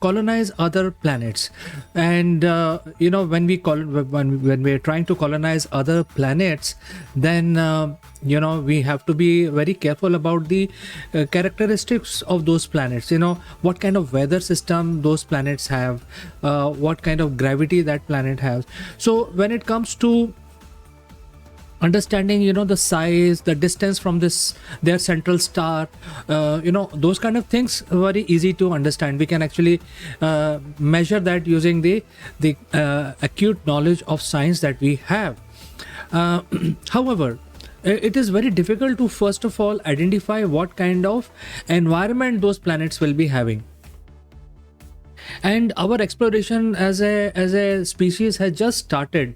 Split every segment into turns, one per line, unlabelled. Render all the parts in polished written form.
colonize other planets. And when we're trying to colonize other planets, then we have to be very careful about the characteristics of those planets. What kind of weather system those planets have, what kind of gravity that planet has. So when it comes to understanding the size, the distance from their central star, those kind of things are very easy to understand. We can actually measure that using the acute knowledge of science that we have. However, it is very difficult to first of all identify what kind of environment those planets will be having. And our exploration as a species has just started.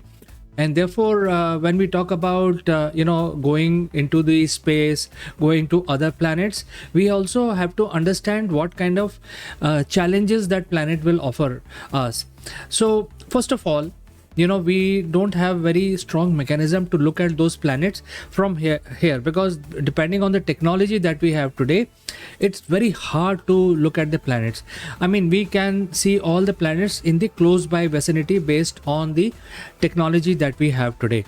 And therefore, when we talk about going into the space, going to other planets, we also have to understand what kind of challenges that planet will offer us. So first of all, we don't have very strong mechanism to look at those planets from here, because depending on the technology that we have today, it's very hard to look at the planets. I mean, we can see all the planets in the close by vicinity based on the technology that we have today.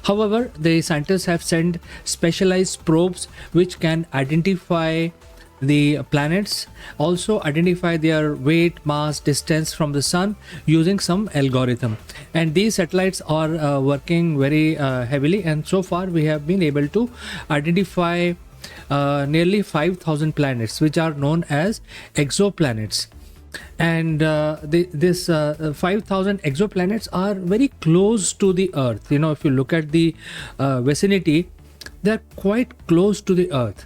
However, the scientists have sent specialized probes which can identify the planets, also identify their weight, mass, distance from the sun using some algorithm. And these satellites are working very heavily, and so far we have been able to identify nearly 5,000 planets, which are known as exoplanets. And this 5,000 exoplanets are very close to the Earth. If you look at the vicinity, they're quite close to the Earth.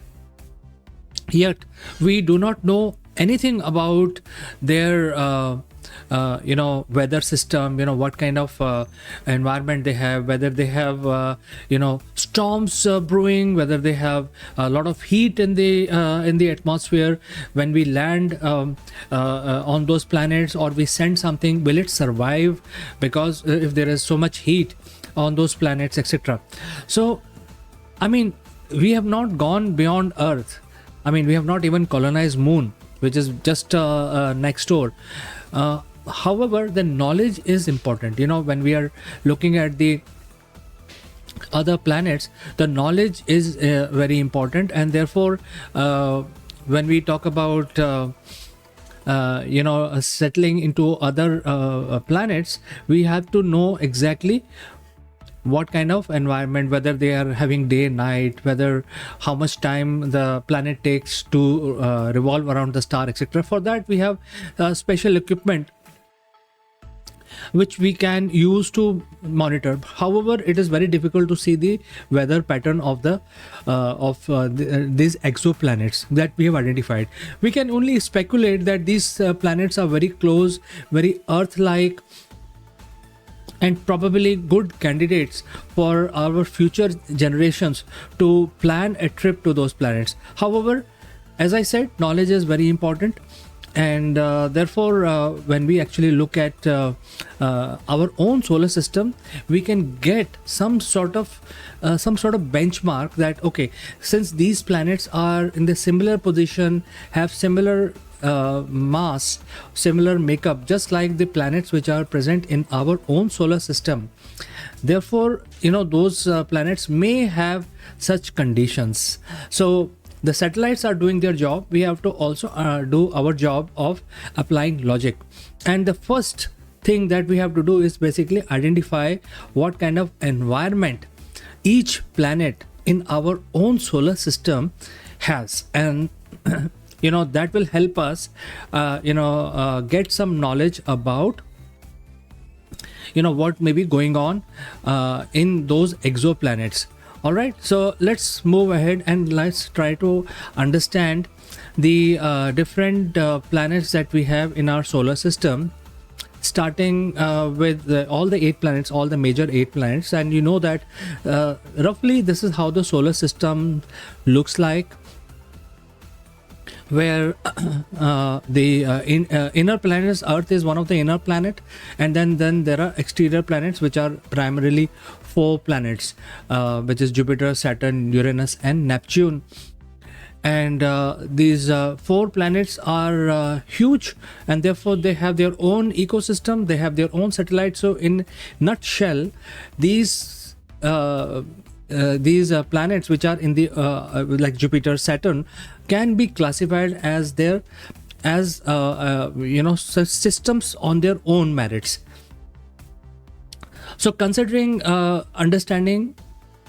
Yet we do not know anything about their weather system, what kind of environment they have, whether they have storms brewing, whether they have a lot of heat in the atmosphere when we land on those planets, or we send something, will it survive, because if there is so much heat on those planets, etc. So I mean, we have not gone beyond Earth. I mean, we have not even colonized Moon, which is just next door. However, the knowledge is important. When we are looking at the other planets, the knowledge is very important. And therefore, when we talk about settling into other planets, we have to know exactly what kind of environment, whether they are having day, night, whether how much time the planet takes to revolve around the star, etc. For that, we have special equipment which we can use to monitor. However, it is very difficult to see the weather pattern of these exoplanets that we have identified. We can only speculate that these planets are very close, very Earth-like, and probably good candidates for our future generations to plan a trip to those planets. However, as I said, knowledge is very important, and therefore when we actually look at our own solar system, we can get some sort of benchmark that, okay, since these planets are in the similar position, have similar mass, similar makeup, just like the planets which are present in our own solar system, therefore those planets may have such conditions. So the satellites are doing their job. We have to also do our job of applying logic. And the first thing that we have to do is basically identify what kind of environment each planet in our own solar system has. And that will help us get some knowledge about what may be going on in those exoplanets. All right, so let's move ahead and let's try to understand the different planets that we have in our solar system, starting with all the 8 planets, all the major 8 planets. And you know that roughly this is how the solar system looks like, where the inner planets, Earth is one of the inner planet, and then there are exterior planets, which are primarily 4 planets, which is Jupiter, Saturn, Uranus, and Neptune. and these four planets are huge, and therefore they have their own ecosystem, they have their own satellites. So in nutshell, these planets which are in the like Jupiter, Saturn, can be classified as their as systems on their own merits. So considering understanding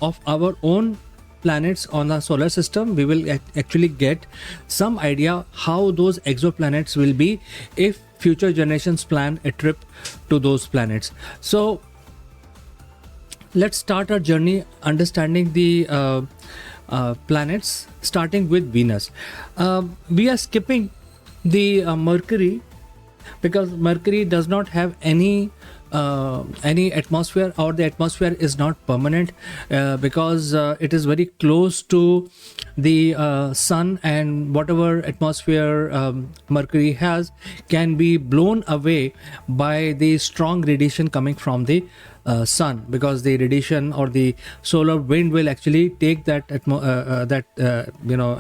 of our own planets on our solar system, we will actually get some idea how those exoplanets will be if future generations plan a trip to those planets. So let's start our journey understanding the planets, starting with Venus. We are skipping the Mercury, because Mercury does not have any atmosphere, or the atmosphere is not permanent, because it is very close to the sun, and whatever atmosphere Mercury has can be blown away by the strong radiation coming from the sun, because the radiation or the solar wind will actually take that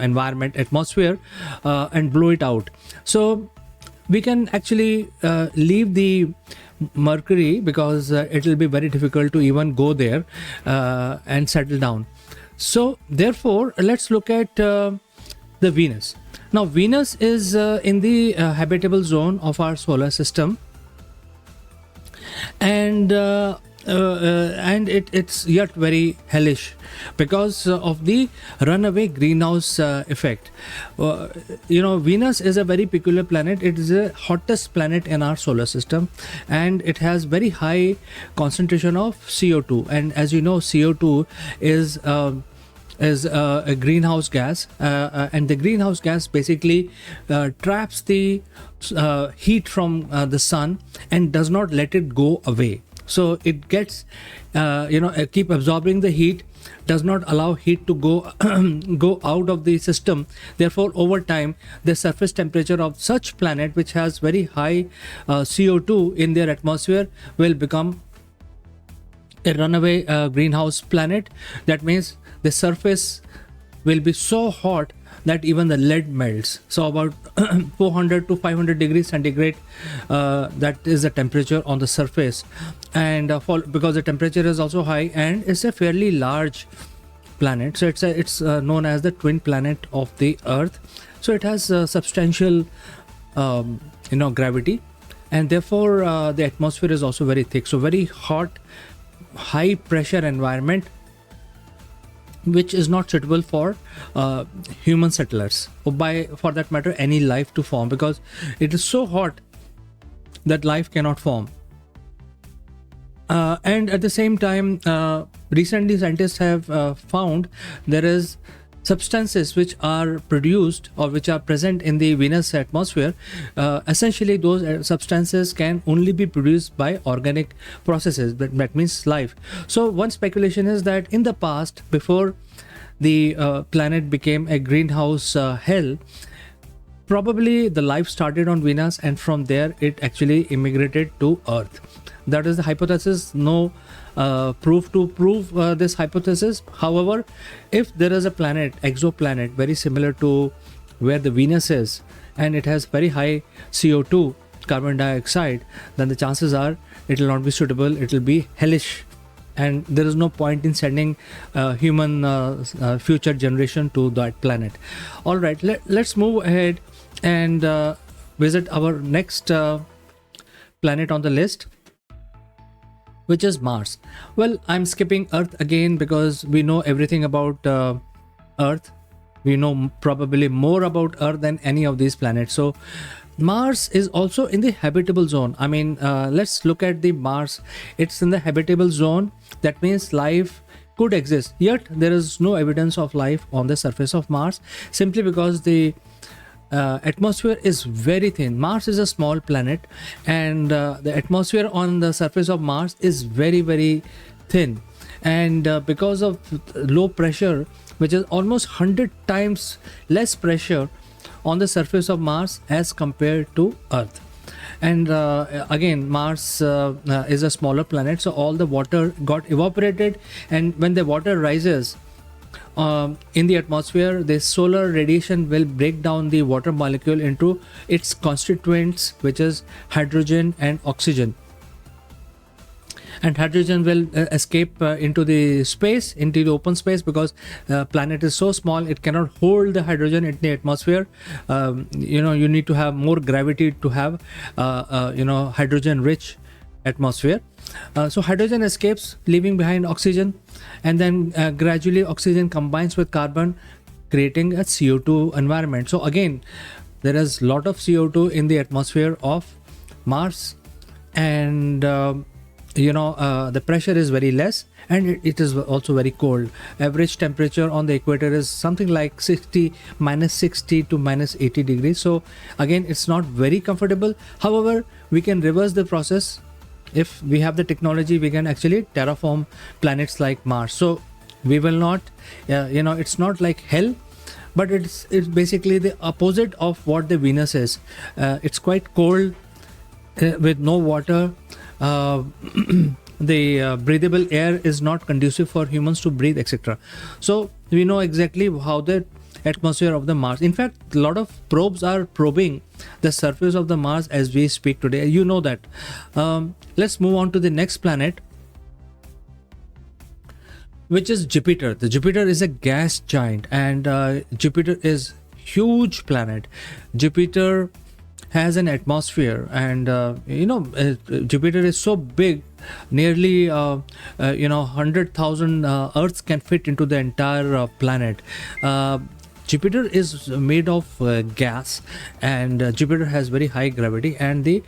environment, atmosphere, and blow it out. So we can actually leave the Mercury, because it will be very difficult to even go there and settle down. So therefore let's look at the Venus. Now Venus is in the habitable zone of our solar system, and it's yet very hellish because of the runaway greenhouse effect. Venus is a very peculiar planet. It is the hottest planet in our solar system, and it has very high concentration of CO2. And as you know, CO2 is a greenhouse gas, and the greenhouse gas basically traps the heat from the sun and does not let it go away. So it gets keep absorbing the heat, does not allow heat to go go out of the system. Therefore over time the surface temperature of such planet which has very high CO2 in their atmosphere will become a runaway greenhouse planet. That means the surface will be so hot that even the lead melts. So about 400 to 500 degrees centigrade, that is the temperature on the surface. And because the temperature is also high, and it's a fairly large planet, so it's known as the twin planet of the Earth. So it has substantial gravity, and therefore the atmosphere is also very thick. So very hot, high pressure environment, which is not suitable for human settlers, or for that matter any life to form, because it is so hot that life cannot form. And at the same time, recently scientists have found there is substances which are produced or which are present in the Venus atmosphere. Essentially those substances can only be produced by organic processes, that means life. So one speculation is that in the past, before the planet became a greenhouse hell, probably the life started on Venus, and from there it actually immigrated to Earth. That is the hypothesis. No proof to prove this hypothesis. However, if there is a planet, exoplanet, very similar to where the Venus is, and it has very high CO2, carbon dioxide, then the chances are it will not be suitable, it will be hellish, and there is no point in sending human future generation to that planet. All right, let's move ahead and visit our next planet on the list, which is Mars. Well, I'm skipping Earth again because we know everything about Earth. We know probably more about Earth than any of these planets. So Mars is also in the habitable zone. I mean, let's look at the Mars. It's in the habitable zone. That means life could exist. Yet there is no evidence of life on the surface of Mars, simply because the atmosphere is very thin. Mars is a small planet, and the atmosphere on the surface of Mars is very, very thin. And because of low pressure, which is almost 100 times less pressure on the surface of Mars as compared to Earth. And again, Mars is a smaller planet, so all the water got evaporated, and when the water rises in the atmosphere, the solar radiation will break down the water molecule into its constituents, which is hydrogen and oxygen. And hydrogen will escape into the space, into the open space, because planet is so small it cannot hold the hydrogen in the atmosphere. You need to have more gravity to have hydrogen rich atmosphere. So hydrogen escapes, leaving behind oxygen, and then gradually oxygen combines with carbon, creating a CO2 environment. So again, there is a lot of CO2 in the atmosphere of Mars, and the pressure is very less, and it is also very cold. Average temperature on the equator is something like -60 to -80 degrees. So again, it's not very comfortable. However, we can reverse the process. If we have the technology, we can actually terraform planets like Mars. So we will not, it's not like hell, but it's basically the opposite of what the Venus is. It's quite cold with no water. The breathable air is not conducive for humans to breathe, etc. So we know exactly how the atmosphere of the Mars. In fact, a lot of probes are probing the surface of the Mars as we speak today. You know that. Let's move on to the next planet, which is Jupiter. The Jupiter is a gas giant, and Jupiter is huge planet. Jupiter has an atmosphere, and Jupiter is so big, nearly 100,000 Earths can fit into the entire planet. Jupiter is made of gas, and Jupiter has very high gravity, and the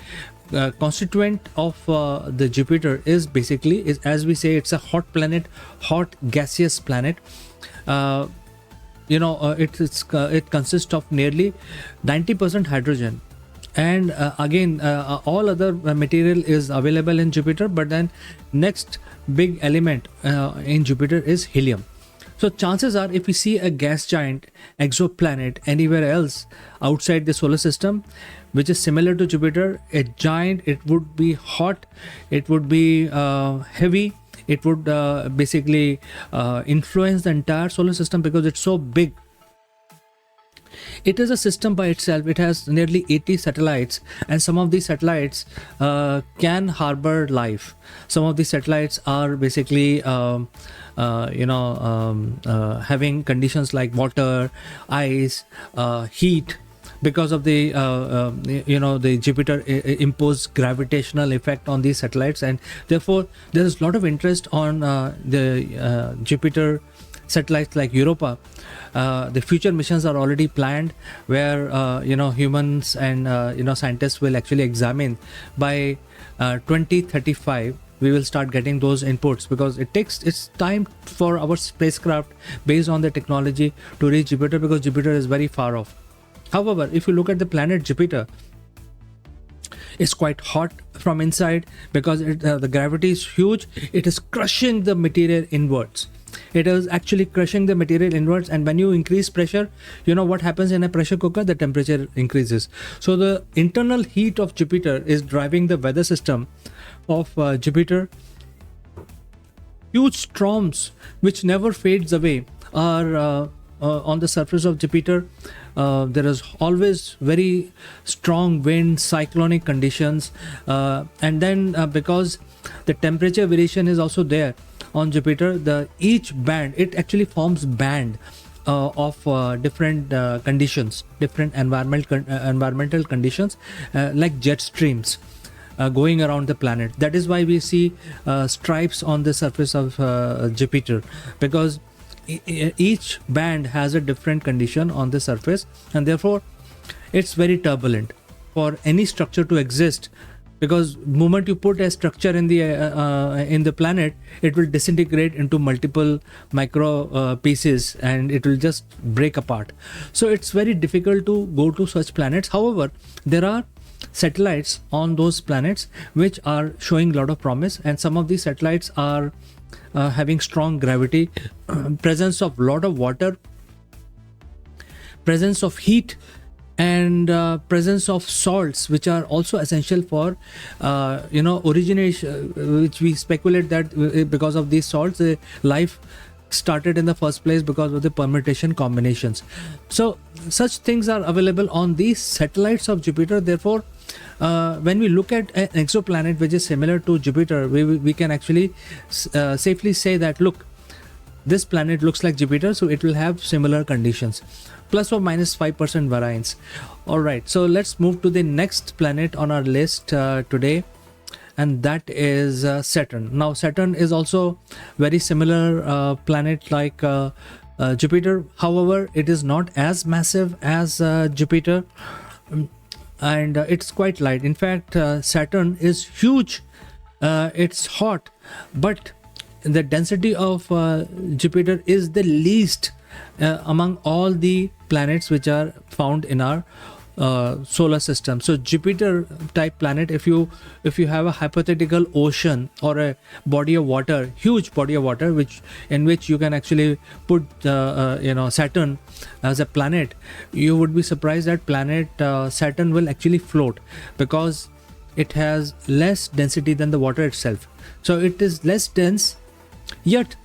constituent of the Jupiter is basically, as we say, it's a hot planet, hot gaseous planet. It consists of nearly 90% hydrogen, and again all other material is available in Jupiter, but then next big element in Jupiter is helium. So chances are, if we see a gas giant exoplanet anywhere else outside the solar system which is similar to Jupiter, a giant, it would be hot, it would be heavy, it would basically influence the entire solar system because it's so big. It is a system by itself. It has nearly 80 satellites, and some of these satellites can harbor life. Some of these satellites are basically having conditions like water, ice, heat, because of the the Jupiter imposed gravitational effect on these satellites, and therefore there is a lot of interest on the Jupiter satellites like Europa. The future missions are already planned, where humans and scientists will actually examine by 2035. We will start getting those inputs, because it's time for our spacecraft based on the technology to reach Jupiter, because Jupiter is very far off. However, if you look at the planet Jupiter, it's quite hot from inside because the gravity is huge. It is crushing the material inwards. It is actually crushing the material inwards, and when you increase pressure, you know what happens in a pressure cooker? The temperature increases. So the internal heat of Jupiter is driving the weather system of Jupiter. Huge storms which never fades away are on the surface of Jupiter. There is always very strong wind, cyclonic conditions, and then because the temperature variation is also there on Jupiter, each band, it actually forms band of different conditions, different environmental conditions, like jet streams going around the planet. That is why we see stripes on the surface of Jupiter, because each band has a different condition on the surface, and therefore it's very turbulent for any structure to exist, because moment you put a structure in the planet, it will disintegrate into multiple micro pieces, and it will just break apart. So it's very difficult to go to such planets. However, there are satellites on those planets which are showing a lot of promise, and some of these satellites are having strong gravity, presence of lot of water, presence of heat, and presence of salts, which are also essential for origination, which we speculate that because of these salts, life started in the first place because of the permutation combinations. So such things are available on these satellites of Jupiter. Therefore, when we look at an exoplanet which is similar to Jupiter, we can actually safely say that, look, this planet looks like Jupiter, so it will have similar conditions, plus or minus 5% variance. All right, so let's move to the next planet on our list today, and that is Saturn. Now, Saturn is also very similar planet like Jupiter. However, it is not as massive as Jupiter, and it's quite light. In fact, Saturn is huge. It's hot, but the density of Jupiter is the least among all the planets which are found in our solar system. So Jupiter type planet, if you have a hypothetical ocean or a body of water, huge body of water, in which you can actually put Saturn as a planet, you would be surprised that planet Saturn will actually float, because it has less density than the water itself. So it is less dense, yet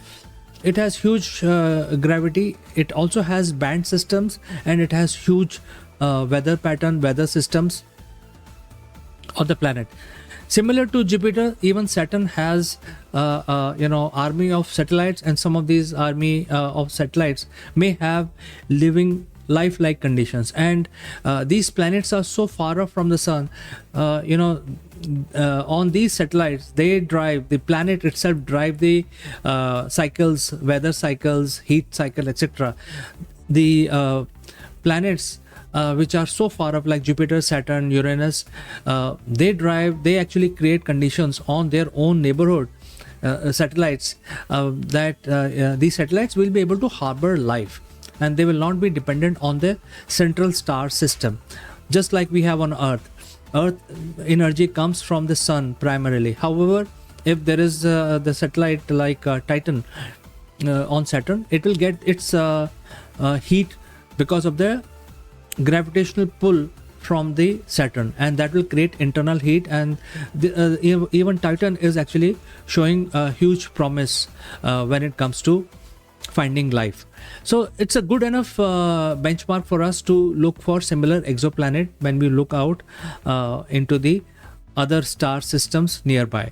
it has huge gravity. It also has band systems, and it has huge weather systems on the planet. Similar to Jupiter, even Saturn has army of satellites, and some of these army of satellites may have living lifelike conditions. And these planets are so far off from the sun, on these satellites, the planet itself drive the cycles, weather cycles, heat cycle, etc. The planets which are so far up, like Jupiter, Saturn, Uranus, they actually create conditions on their own neighborhood satellites, that these satellites will be able to harbor life, and they will not be dependent on the central star system, just like we have on Earth. Earth energy comes from the sun primarily. However, if there is the satellite like Titan on Saturn, it will get its heat because of the gravitational pull from the Saturn, and that will create internal heat. And even Titan is actually showing a huge promise when it comes to finding life. So it's a good enough benchmark for us to look for similar exoplanet when we look out into the other star systems nearby.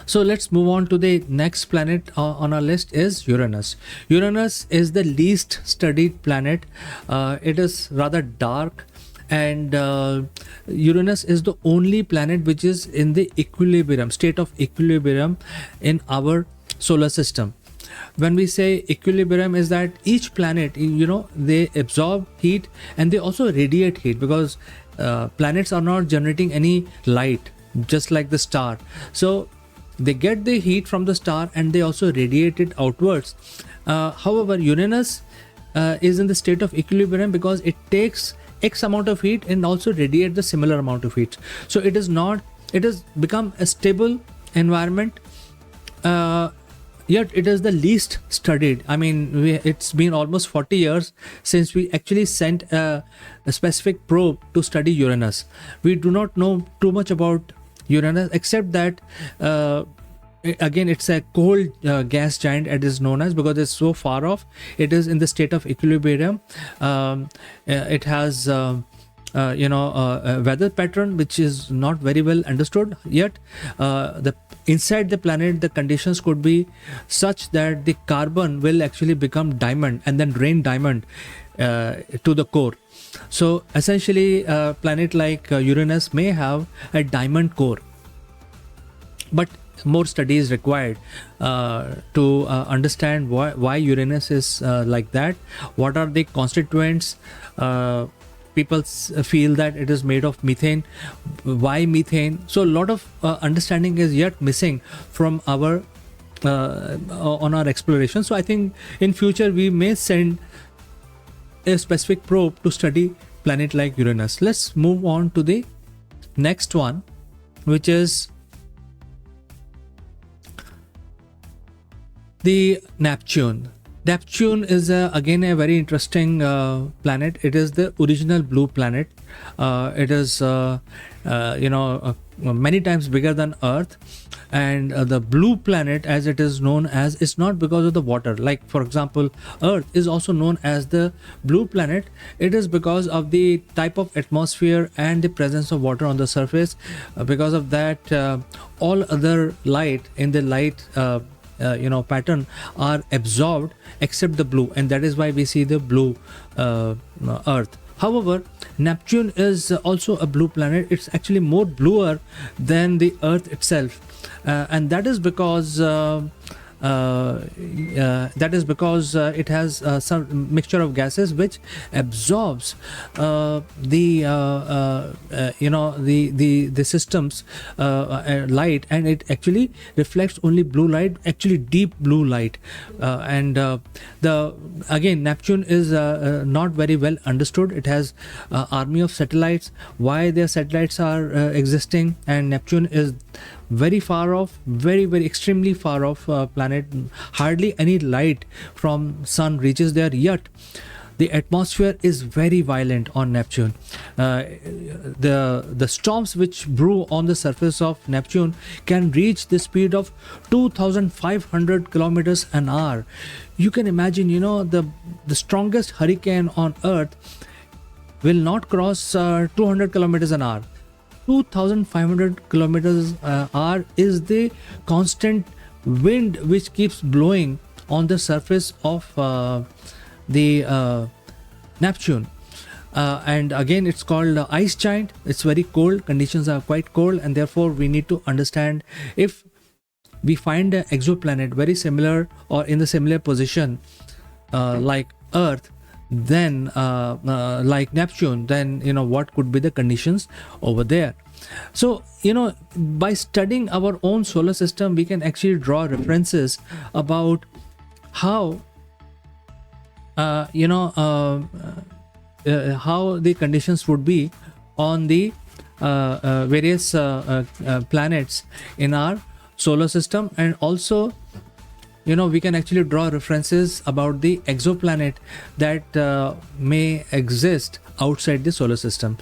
So let's move on to the next planet on our list is Uranus. Uranus is the least studied planet. It is rather dark, and Uranus is the only planet which is in the state of equilibrium in our solar system. When we say equilibrium, is that each planet, they absorb heat and they also radiate heat, because planets are not generating any light, just like the star. So they get the heat from the star and they also radiate it outwards. However, Uranus is in the state of equilibrium because it takes X amount of heat and also radiate the similar amount of heat. So it has become a stable environment, yet it is the least studied. I mean, it's been almost 40 years since we actually sent a specific probe to study Uranus. We do not know too much about Uranus, except that again, it's a cold gas giant, it is known as, because it's so far off. It is in the state of equilibrium. It has a weather pattern which is not very well understood yet. Inside the planet, the conditions could be such that the carbon will actually become diamond and then rain diamond to the core. So essentially, a planet like Uranus may have a diamond core, but more study is required to understand why Uranus is like that. What are the constituents? People feel that it is made of methane. Why methane? So a lot of understanding is yet missing from our on our exploration. So I think in future we may send a specific probe to study planet like Uranus. Let's move on to the next one, which is the Neptune. Neptune is again a very interesting planet. It is the original blue planet. It is, many times bigger than Earth. And the blue planet, as it is known as, is not because of the water. Like, for example, Earth is also known as the blue planet. It is because of the type of atmosphere and the presence of water on the surface. Because of that, all other light in the light pattern are absorbed except the blue, and that is why we see the blue Earth. However, Neptune is also a blue planet. It's actually more bluer than the Earth itself, and that is because it has some mixture of gases which absorbs the system's light, and it actually reflects only blue light, actually deep blue light. And the again, Neptune is not very well understood. It has army of satellites. Why their satellites are existing, and Neptune is very far off, very extremely far off planet. Hardly any light from sun reaches there, yet the atmosphere is very violent on Neptune. The storms which brew on the surface of Neptune can reach the speed of 2,500 kilometers an hour. You can imagine, the strongest hurricane on Earth will not cross 200 kilometers an hour. 2,500 kilometers hour is the constant wind which keeps blowing on the surface of the Neptune. And again, it's called ice giant. It's very cold. Conditions are quite cold, and therefore we need to understand, if we find an exoplanet very similar or in the similar position like Earth, then like Neptune, then what could be the conditions over there. So by studying our own solar system, we can actually draw references about how how the conditions would be on the various planets in our solar system. And also, we can actually draw references about the exoplanet that may exist outside the solar system.